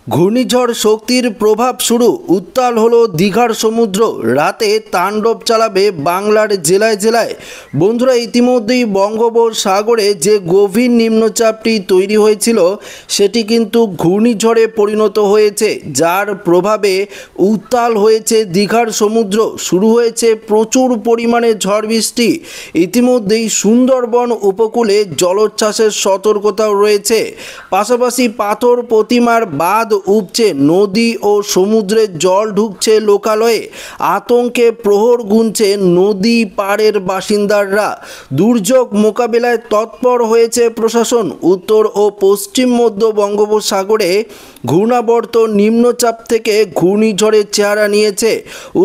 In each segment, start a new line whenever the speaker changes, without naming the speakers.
ঘূর্ণিঝড় শক্তির প্রভাব শুরু, উত্তাল হলো দীঘার সমুদ্র, রাতে তাণ্ডব চালাবে বাংলার জেলায় জেলায়। বন্ধুরা, ইতিমধ্যেই বঙ্গোপসাগরে যে গভীর নিম্নচাপটি তৈরি হয়েছিল সেটি কিন্তু ঘূর্ণিঝড়ে পরিণত হয়েছে, যার প্রভাবে উত্তাল হয়েছে দীঘার সমুদ্র। শুরু হয়েছে প্রচুর পরিমাণে ঝড় বৃষ্টি। ইতিমধ্যেই সুন্দরবন উপকূলে জলোচ্ছ্বাসের সতর্কতাও রয়েছে। পাশাপাশি পাথর প্রতিমার বাঁধ উপচে নদী ও সমুদ্রে জল ঢুকছে লোকালয়ে। আতঙ্কে প্রহর গুনছে নদী পাড়ের বাসিন্দারা। দুর্যোগ মোকাবিলায় তৎপর হয়েছে প্রশাসন। উত্তর ও পশ্চিম মধ্য বঙ্গোপসাগরে ঘূর্ণাবর্ত নিম্নচাপ থেকে ঘূর্ণিঝড়ের চেহারা নিয়েছে।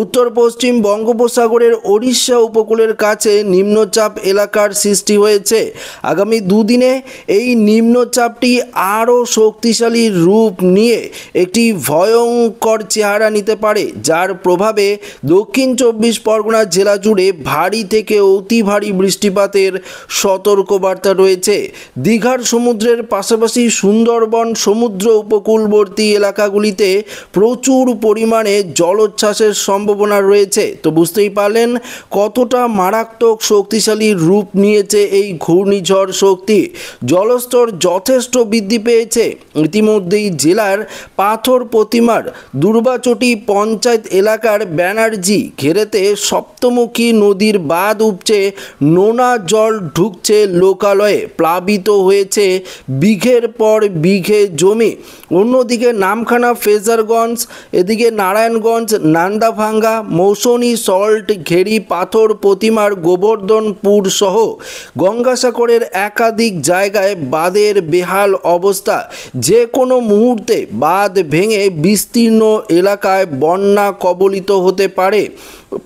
উত্তর পশ্চিম বঙ্গোপসাগরের ওড়িশা উপকূলের কাছে নিম্নচাপ এলাকার সৃষ্টি হয়েছে। আগামী দুদিনে এই নিম্নচাপটি আরও শক্তিশালী রূপ নিয়ে একটি ভয়ঙ্কর চেহারা নিতে পারে, যার প্রভাবে দক্ষিণ চব্বিশ পরগনা জেলা জুড়ে ভারী থেকে অতি ভারী বৃষ্টিপাতের সতর্কবার্তা রয়েছে। দীঘার সমুদ্রের পাশাপাশি সুন্দরবন সমুদ্র উপকূলবর্তী এলাকাগুলিতে প্রচুর পরিমাণে জলোচ্ছ্বাসের সম্ভাবনা রয়েছে। তো বুঝতেই পারলেন কতটা মারাত্মক শক্তিশালী রূপ নিয়েছে এই ঘূর্ণিঝড় শক্তি। জলস্তর যথেষ্ট বৃদ্ধি পেয়েছে। ইতিমধ্যেই জেলার পাথর প্রতিমার দুর্বাচটি পঞ্চায়েত এলাকার ব্যানার্জি ঘেরেতে সপ্তমুখী নদীর বাঁধ উপচে নোনা জল ঢুকছে লোকালয়ে। প্লাবিত হয়েছে বিঘের পর বিঘে জমি। অন্যদিকে নামখানা, ফ্রেজারগঞ্জ, এদিকে নারায়ণগঞ্জ, নান্দাভাঙ্গা, মৌসুনি, সল্ট, ঘেরি, পাথর প্রতিমার গোবর্ধনপুর সহ গঙ্গাসাগরের একাধিক জায়গায় বাঁধের বেহাল অবস্থা। যে কোনো মুহূর্তে বাঁধ ভেঙে বিস্তীর্ণ এলাকায় বন্যা কবলিত হতে পারে।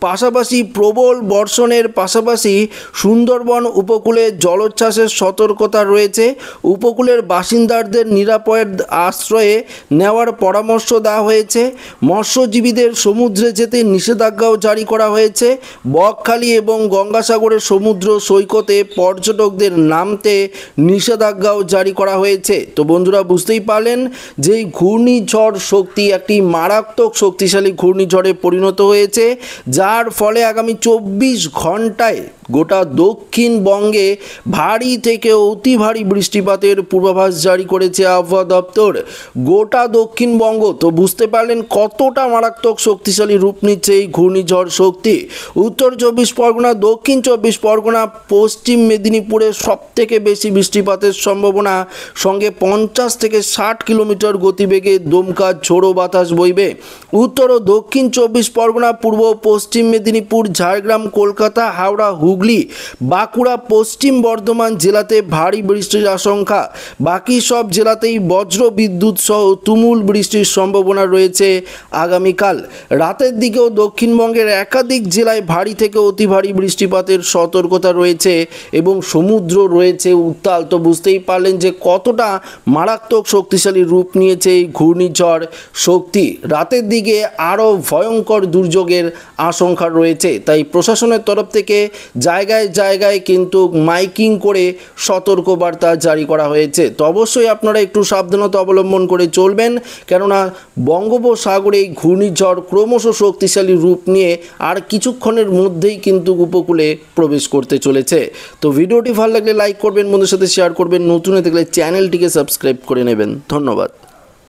পাশাপাশি প্রবল বর্ষণের পাশাপাশি সুন্দরবন উপকূলে জলোচ্ছ্বাসের সতর্কতা রয়েছে। উপকূলের বাসিন্দাদের নিরাপদ আশ্রয়ে নেওয়ার পরামর্শ দেওয়া হয়েছে। মৎস্যজীবীদের সমুদ্রে যেতে নিষেধাজ্ঞাও জারি করা হয়েছে। বকখালি এবং গঙ্গাসাগরের সমুদ্র সৈকতে পর্যটকদের নামতে নিষেধাজ্ঞাও জারি করা হয়েছে। তো বন্ধুরা, বুঝতেই পারলেন যে ঘূর্ণিঝড় শক্তি একটি মারাত্মক শক্তিশালী ঘূর্ণিঝড়ে পরিণত হয়েছে, যার ফলে আগামী 24 ঘন্টায় গোটা দক্ষিণবঙ্গে ভারী থেকে অতি ভারী বৃষ্টিপাতের পূর্বাভাস জারি করেছে আবহাওয়া দপ্তর। গোটা দক্ষিণবঙ্গ, তো বুঝতে পারলেন কতটা মারাত্মক শক্তিশালী রূপ নিচ্ছে এই ঘূর্ণিঝড় শক্তি। উত্তর চব্বিশ পরগনা, দক্ষিণ চব্বিশ পরগনা, পশ্চিম মেদিনীপুরে সবথেকে বেশি বৃষ্টিপাতের সম্ভাবনা। সঙ্গে 50 থেকে 60 কিলোমিটার গতিবেগে দমকা ঝোড়ো বাতাস বইবে। উত্তর ও দক্ষিণ চব্বিশ পরগনা, পূর্ব পশ্চিম মেদিনীপুর, ঝাড়গ্রাম, কলকাতা, হাওড়া, হুগলি, বাঁকুড়া, পশ্চিম বর্ধমান জেলাতে ভারী বৃষ্টির আশঙ্কা। বাকি সব জেলাতেই বজ্র বিদ্যুৎ সহ তুমুল বৃষ্টির সম্ভাবনা রয়েছে আগামীকাল। রাতের দিকেও দক্ষিণবঙ্গের একাধিক জেলায় ভারী থেকে অতি ভারী বৃষ্টিপাতের সতর্কতা রয়েছে এবং সমুদ্র রয়েছে উত্তাল। তো বুঝতেই পারলেন যে কতটা মারাত্মক শক্তিশালী রূপ নিয়েছে এই ঘূর্ণিঝড় শক্তি। রাতের দিকে আরও ভয়ঙ্কর দুর্যোগের আশঙ্কা রয়েছে। তাই প্রশাসনের তরফ থেকে জায়গায় জায়গায় কিন্তু মাইকিং করে সতর্কবার্তা জারি করা হয়েছে। তো অবশ্যই আপনারা একটু সাবধানতা অবলম্বন করে চলবেন, কেননা বঙ্গোপসাগরে এই ঘূর্ণিঝড় ক্রমশ শক্তিশালী রূপ নিয়ে আর কিছুক্ষণের মধ্যেই কিন্তু উপকূলে প্রবেশ করতে চলেছে। তো ভিডিওটি ভালো লাগলে লাইক করবেন, বন্ধুদের সাথে শেয়ার করবেন, নতুন হয়ে থাকলে চ্যানেলটিকে সাবস্ক্রাইব করে নেবেন। ধন্যবাদ।